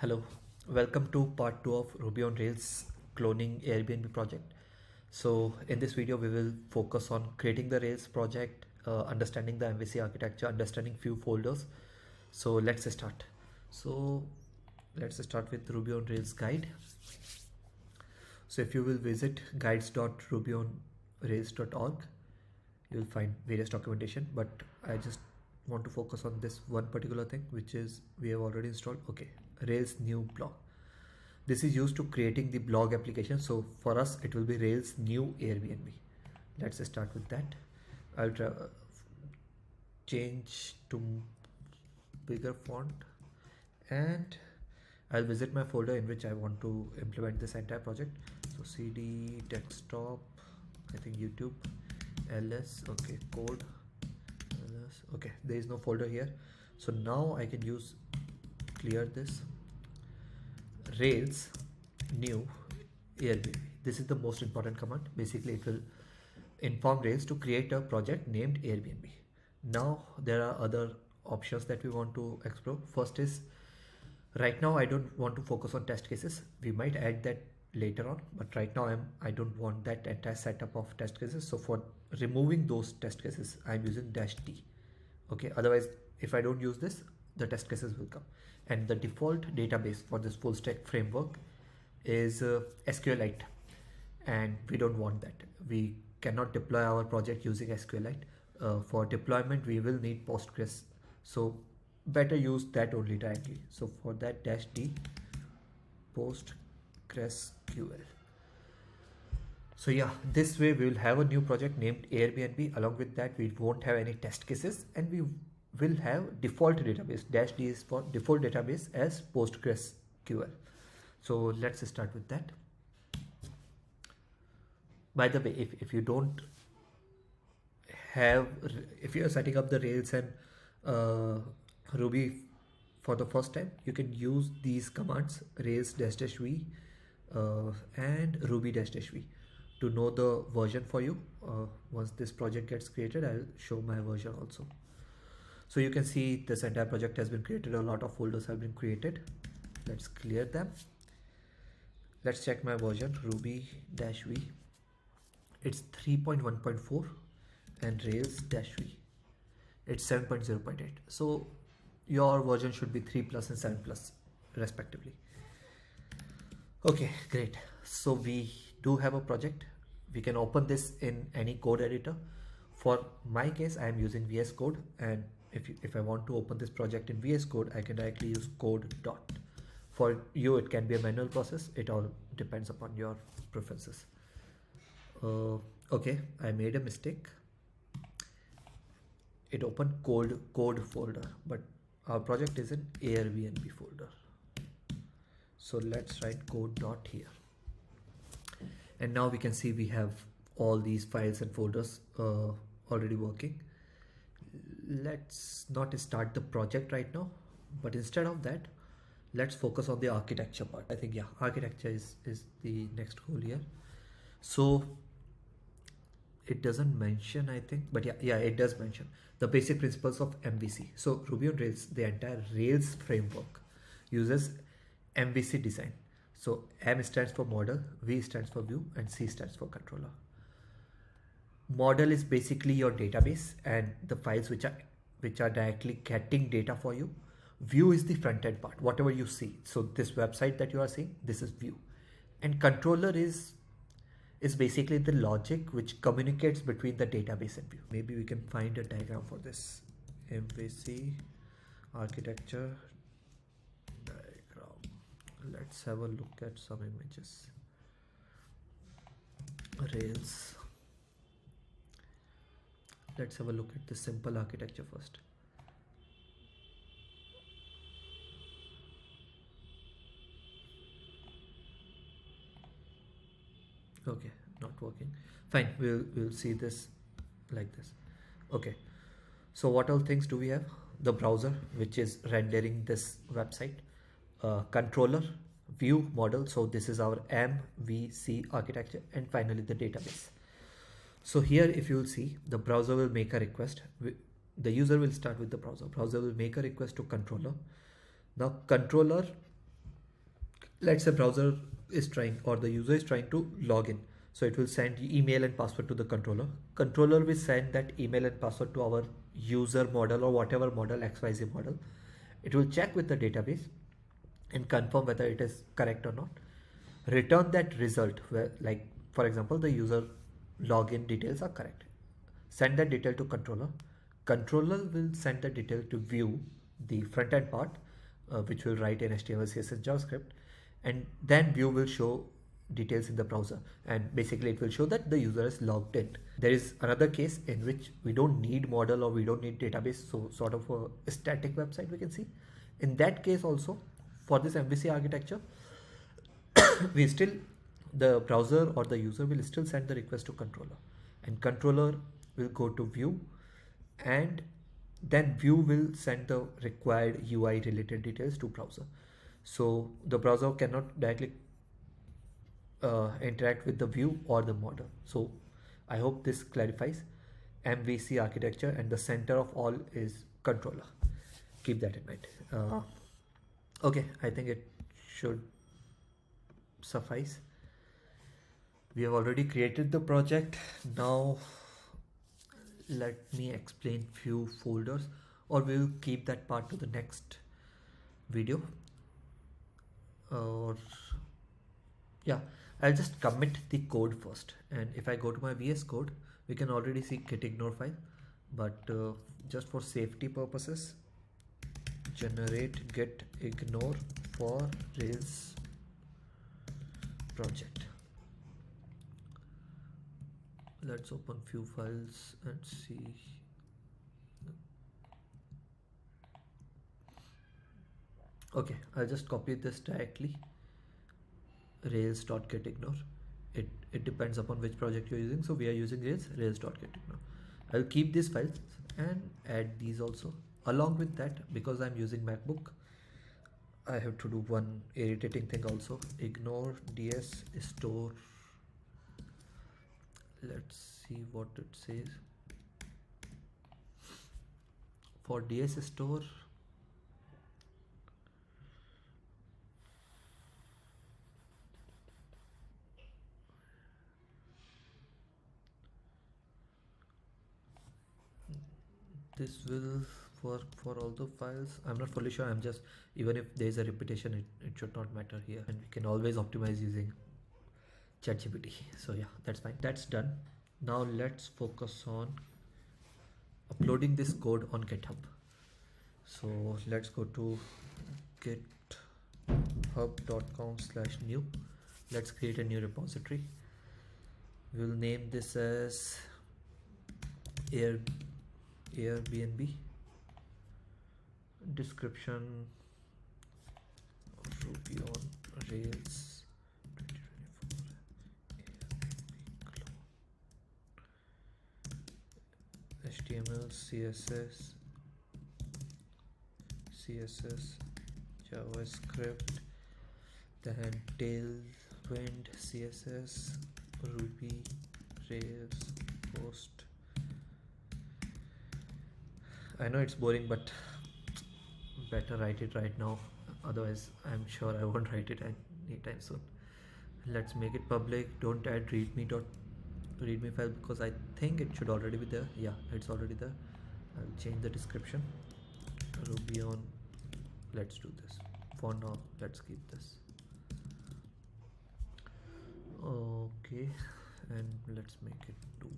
Hello, welcome to part 2 of Ruby on Rails cloning Airbnb project. So in this video we will focus on creating the Rails project, understanding the MVC architecture, understanding few folders. So let's start. So let's start with Ruby on Rails guide. So if you will visit guides.rubyonrails.org, you will find various documentation, but I just want to focus on this one particular thing, which is we have already installed. Okay, Rails new blog. This is used to creating the blog application. So for us, it will be Rails new Airbnb. Let's start with that. I'll change to bigger font, and I'll visit my folder in which I want to implement this entire project. So cd desktop, I think YouTube, ls, okay, code, ls, okay, there is no folder here. So now I can use clear this Rails new Airbnb. This is the most important command. Basically it will inform Rails to create a project named Airbnb. Now there are other options that we want to explore. First is, right now I don't want to focus on test cases. We might add that later on, but right now I don't want that entire setup of test cases. So for removing those test cases, I'm using -d. Okay, otherwise if I don't use this, the test cases will come. And the default database for this Fullstack framework is SQLite, and we don't want that. We cannot deploy our project using SQLite. For deployment we will need Postgres, so better use that only directly. So for that -d PostgreSQL. So yeah, this way we will have a new project named Airbnb. Along with that, we won't have any test cases, and we will have default database. -d is for default database as PostgreSQL. So let's start with that. By the way, if you don't have, if you are setting up the Rails and Ruby for the first time, you can use these commands Rails -v and Ruby -v to know the version for you. Once this project gets created, I'll show my version also. So you can see this entire project has been created. A lot of folders have been created. Let's clear them. Let's check my version, Ruby-v. It's 3.1.4 and Rails-v. It's 7.0.8. So your version should be 3 plus and 7 plus respectively. Okay, great. So we do have a project. We can open this in any code editor. For my case, I am using VS Code, and if I want to open this project in VS Code, I can directly use code dot. For you, it can be a manual process. It all depends upon your preferences. Okay, I made a mistake. It opened code folder, but our project is in Airbnb folder. So let's write code dot here. And now we can see we have all these files and folders already working. Let's not start the project right now, but instead of that, let's focus on the architecture part. I think, yeah, architecture is the next goal here. So it doesn't mention, I think, but yeah, it does mention the basic principles of MVC. So Ruby on Rails, the entire Rails framework uses MVC design. So M stands for model, V stands for view, and C stands for controller. Model is basically your database and the files which are directly getting data for you. View is the front end part, whatever you see. So this website that you are seeing, this is view. And controller is basically the logic which communicates between the database and view. Maybe we can find a diagram for this. MVC architecture diagram. Let's have a look at some images. Rails. Let's have a look at the simple architecture first. Okay, not working. Fine, we'll see this like this. Okay, so what all things do we have? The browser, which is rendering this website, controller, view, model. So this is our MVC architecture, and finally the database. So here, if you will see, the browser will make a request. The user will start with the browser. Browser will make a request to controller. Now controller let's say browser is trying, or the user is trying to log in. So it will send email and password to the controller. Controller will send that email and password to our user model or whatever model, XYZ model. It will check with the database and confirm whether it is correct or not. Return that result where, like for example, the user login details are correct. Send that detail to controller. Controller will send the detail to view, the front end part, which will write in HTML, CSS, JavaScript, and then view will show details in the browser, and basically it will show that the user is logged in. There is another case in which we don't need model or we don't need database, so sort of a static website we can see. In that case also, for this MVC architecture, we still, the browser or the user will still send the request to controller, and controller will go to view, and then view will send the required UI related details to browser. So the browser cannot directly interact with the view or the model. So I hope this clarifies. MVC architecture, and the center of all is controller. Keep that in mind. Okay, I think it should suffice. We have already created the project. Now let me explain few folders, or we'll keep that part to the next video. Or yeah, I'll just commit the code first, and if I go to my VS Code, we can already see gitignore file, but just for safety purposes, generate gitignore for Rails project. Let's open few files and see. Okay, I'll just copy this directly. Rails.getignore. It depends upon which project you're using. So we are using Rails.getignore. I'll keep these files and add these also. Along with that, because I'm using MacBook, I have to do one irritating thing also. Ignore ds store. Let's see what it says. For ds store, this will work for all the files. I'm not fully sure. I'm just, even if there's a repetition, it should not matter here, and we can always optimize using ChatGPT. So yeah, that's fine. That's done. Now let's focus on uploading this code on GitHub. So let's go to github.com/new. Let's create a new repository. We'll name this as Airbnb. Description: Ruby on Rails 2024. HTML, CSS, JavaScript, then TailwindCSS, Ruby, Rails, Post. I know it's boring, but better write it right now. Otherwise, I'm sure I won't write it anytime soon. Let's make it public. Don't add readme file, because I think it should already be there. Yeah, it's already there. I'll change the description. Ruby on. Let's do this. For now, let's keep this. Okay, and let's make it do.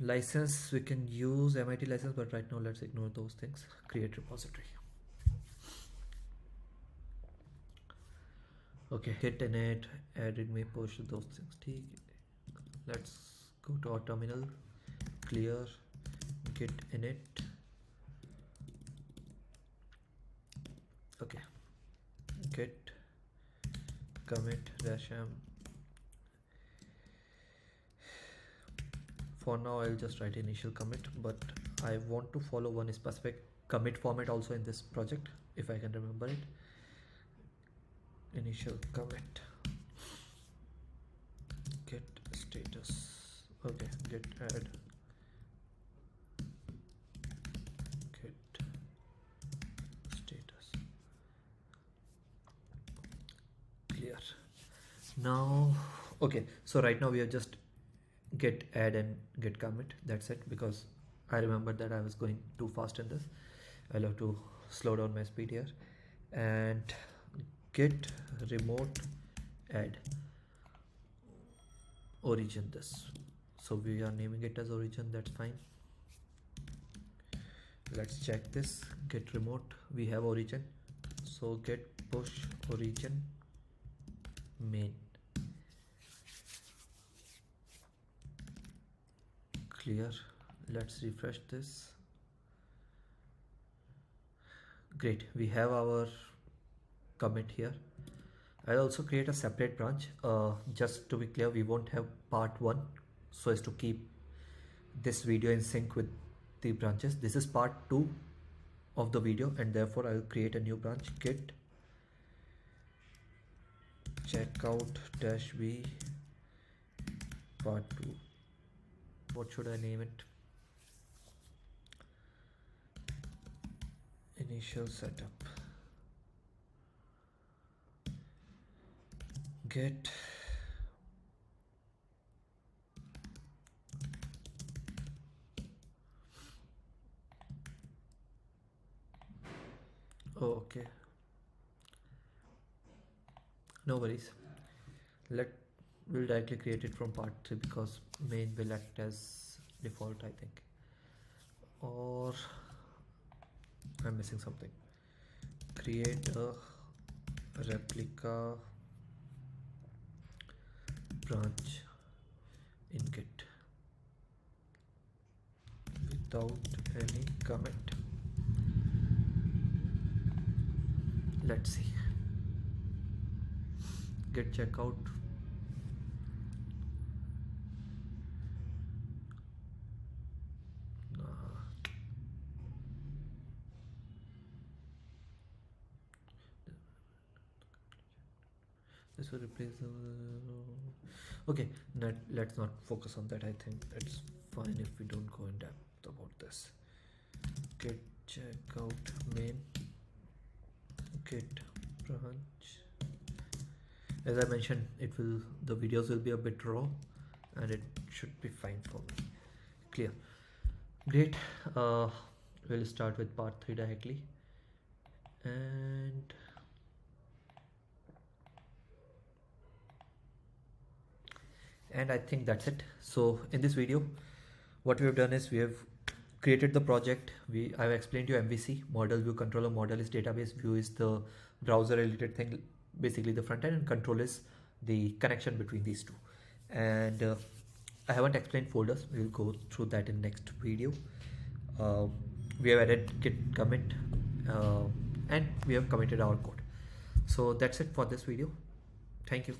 License, we can use MIT license, but right now let's ignore those things. Create repository. Okay, hit init, added me, push, those things. Let's go to our terminal, clear git init. Okay, git commit -m. For now, I'll just write initial commit, but I want to follow one specific commit format also in this project, if I can remember it. Initial commit, git status. Okay, git add, git status. Now, okay, so right now we are just git add and git commit. That's it, because I remember that I was going too fast in this. I'll have to slow down my speed here. And git remote add origin this. So we are naming it as origin, that's fine. Let's check this. Git remote, we have origin, so git push origin main. Clear. Let's refresh this. Great, we have our commit here. I'll also create a separate branch. Just to be clear, we won't have part 1, so as to keep this video in sync with the branches. This is part 2 of the video, and therefore I will create a new branch, git checkout -v part 2. What should I name it? Initial setup. Get okay, no worries. We'll directly create it from part 3, because main will act as default, I think. Or I'm missing something. Create a replica branch in git without any commit. Let's see. Git checkout. This will replace the okay. Let's not focus on that. I think it's fine if we don't go in depth about this. Git checkout main, git branch. As I mentioned, the videos will be a bit raw, and it should be fine for me. Clear. Great. We'll start with part 3 directly, and I think that's it. So in this video, what we have done is we have created the project. I've explained you MVC, model view controller. Model is database, view is the browser related thing, basically the front end, and control is the connection between these two. And I haven't explained folders. We'll go through that in next video. We have added git commit, and we have committed our code. So that's it for this video. Thank you.